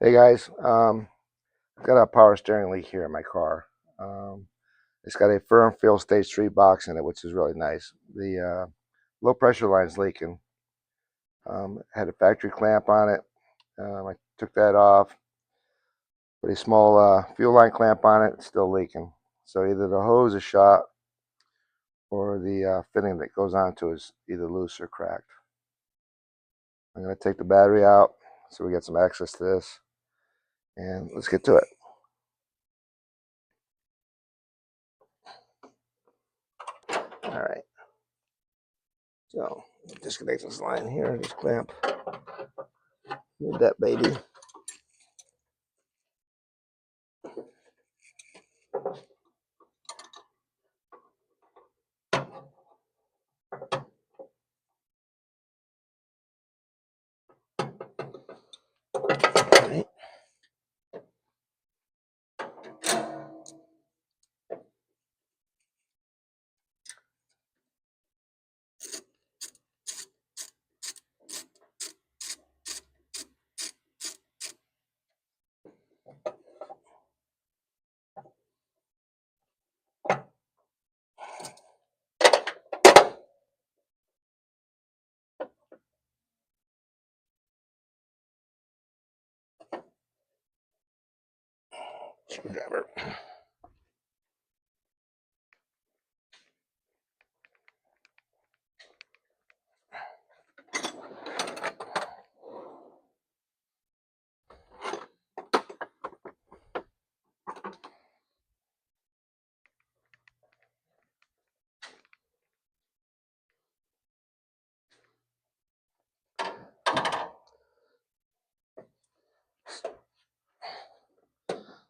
Hey guys, I've got a power steering leak here in my car. It's got a firm fill stage 3 box in it, which is really nice. The low pressure line's leaking. Had a factory clamp on it. I took that off. Put a small fuel line clamp on it. It's still leaking. So either the hose is shot or the fitting that goes onto it is either loose or cracked. I'm going to take the battery out so we get some access to this. And let's get to it. All right. So disconnect this line here, this clamp. Need that baby. Right. Screwdriver.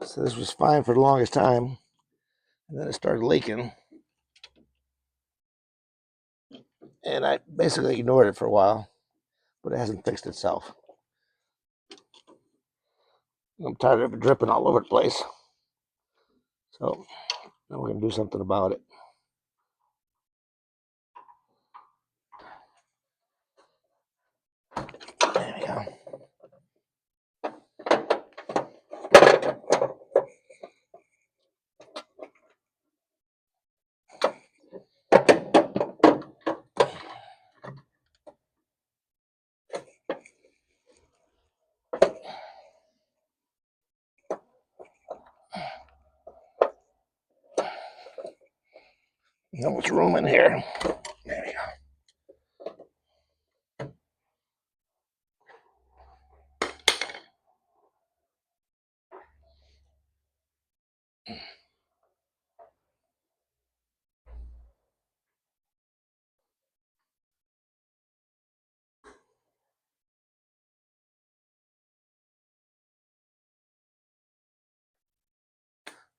So this was fine for the longest time, and then it started leaking, and I basically ignored it for a while, but it hasn't fixed itself. I'm tired of it dripping all over the place, so now we're gonna do something about it. There we go. Not much room in here. There we go.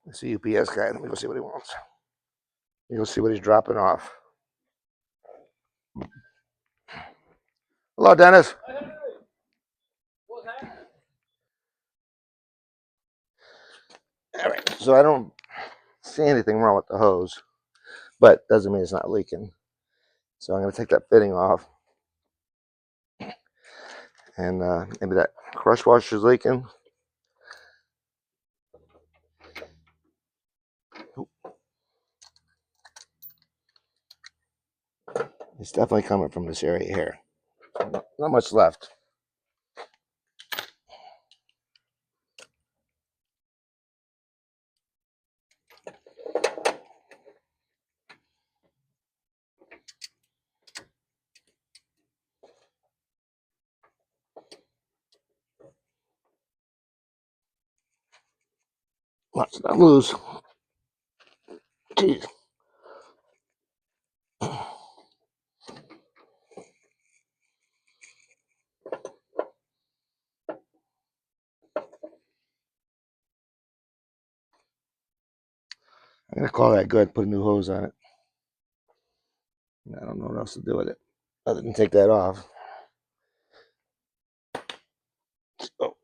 It's a UPS guy. Let me go see what he wants. You go see what he's dropping off. Hello, Dennis. All right. So I don't see anything wrong with the hose, but doesn't mean it's not leaking. So I'm going to take that fitting off, and maybe that crush washer is leaking. It's definitely coming from this area here. Not much left. Let's not lose. Jeez. I'm going to call that good. Put a new hose on it. I don't know what else to do with it other than take that off. So,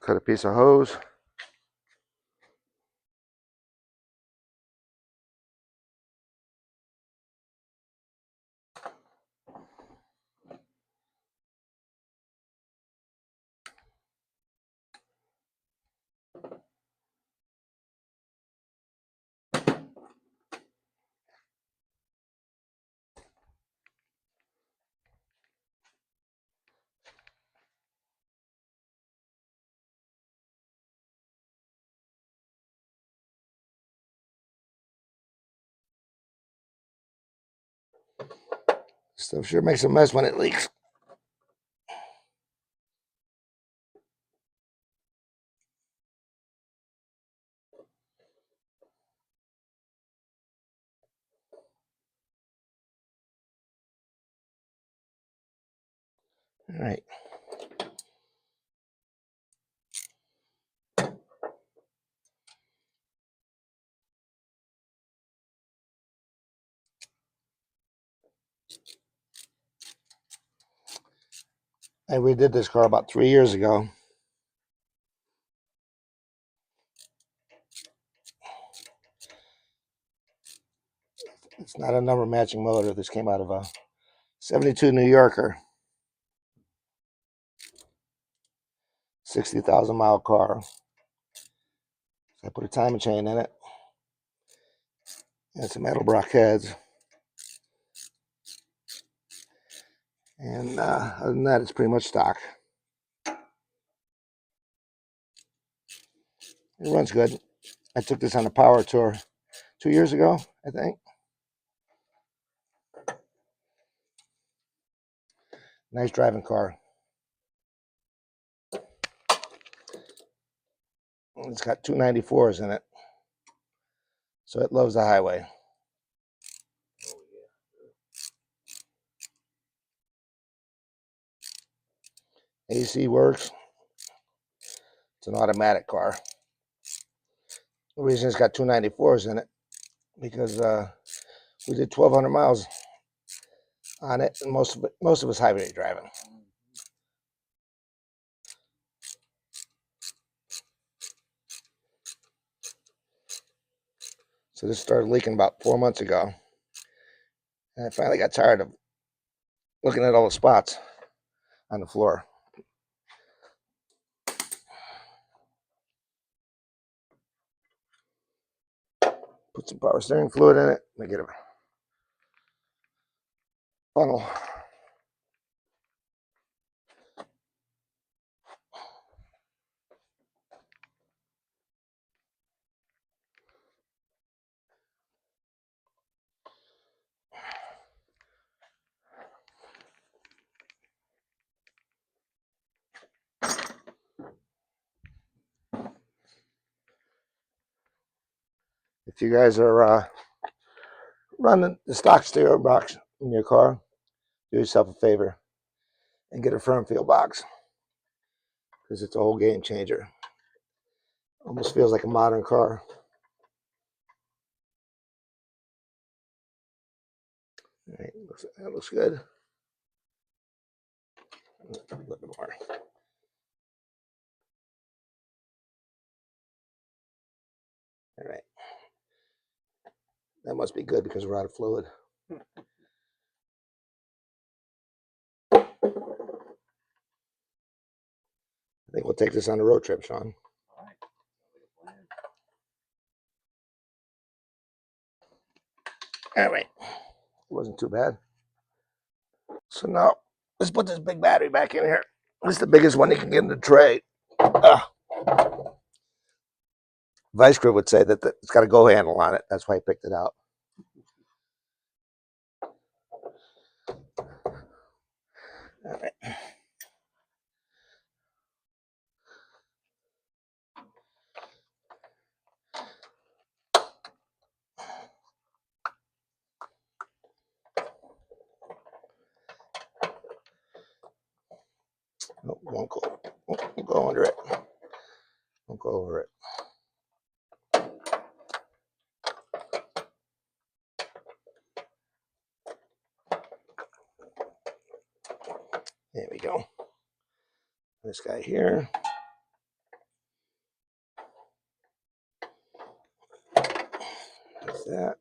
cut a piece of hose. Stuff sure makes a mess when it leaks. All right. I redid this car about 3 years ago. It's not a number matching motor. This came out of a 72 New Yorker, 60,000 mile car. So I put a timing chain in it and some metal block heads. And other than that, it's pretty much stock. It runs good. I took this on a power tour 2 years ago, I think. Nice driving car. It's got 294s in it, so it loves the highway. AC works. It's an automatic car. The reason it's got 294s in it because we did 1,200 miles on it, and most of us highway driving. So this started leaking about 4 months ago, and I finally got tired of looking at all the spots on the floor. Put some power steering fluid in it. Make it a funnel. If you guys are running the stock stereo box in your car, do yourself a favor and get a firm feel box because it's a whole game changer. Almost feels like a modern car. All right, that looks good. A little bit more. All right. That must be good because we're out of fluid. I think we'll take this on a road trip, Sean. All right. It wasn't too bad. So now let's put this big battery back in here. This is the biggest one you can get in the tray. Vice Grip would say that it's got a go handle on it. That's why I picked it out. All right. No, won't go under it. Won't go over it. There we go. This guy here. That's that.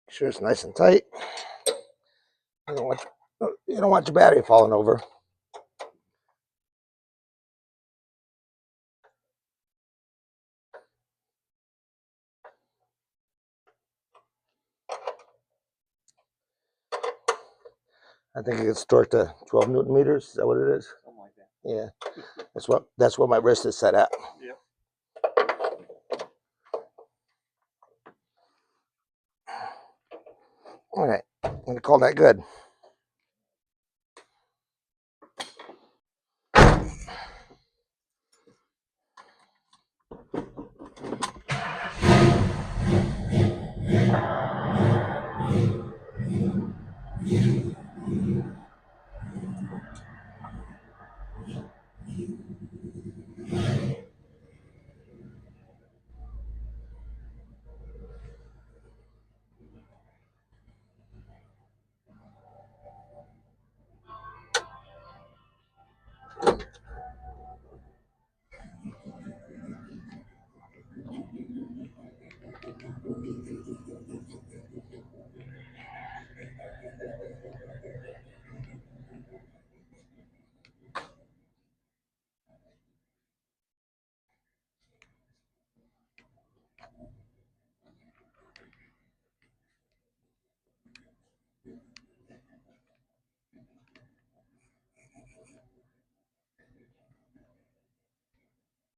Make sure it's nice and tight. You don't want your battery falling over. I think it gets torqued to 12 Newton meters. Is that what it is? Something like that. Yeah, that's what my wrist is set at. Yep. All right, I'm gonna call that good.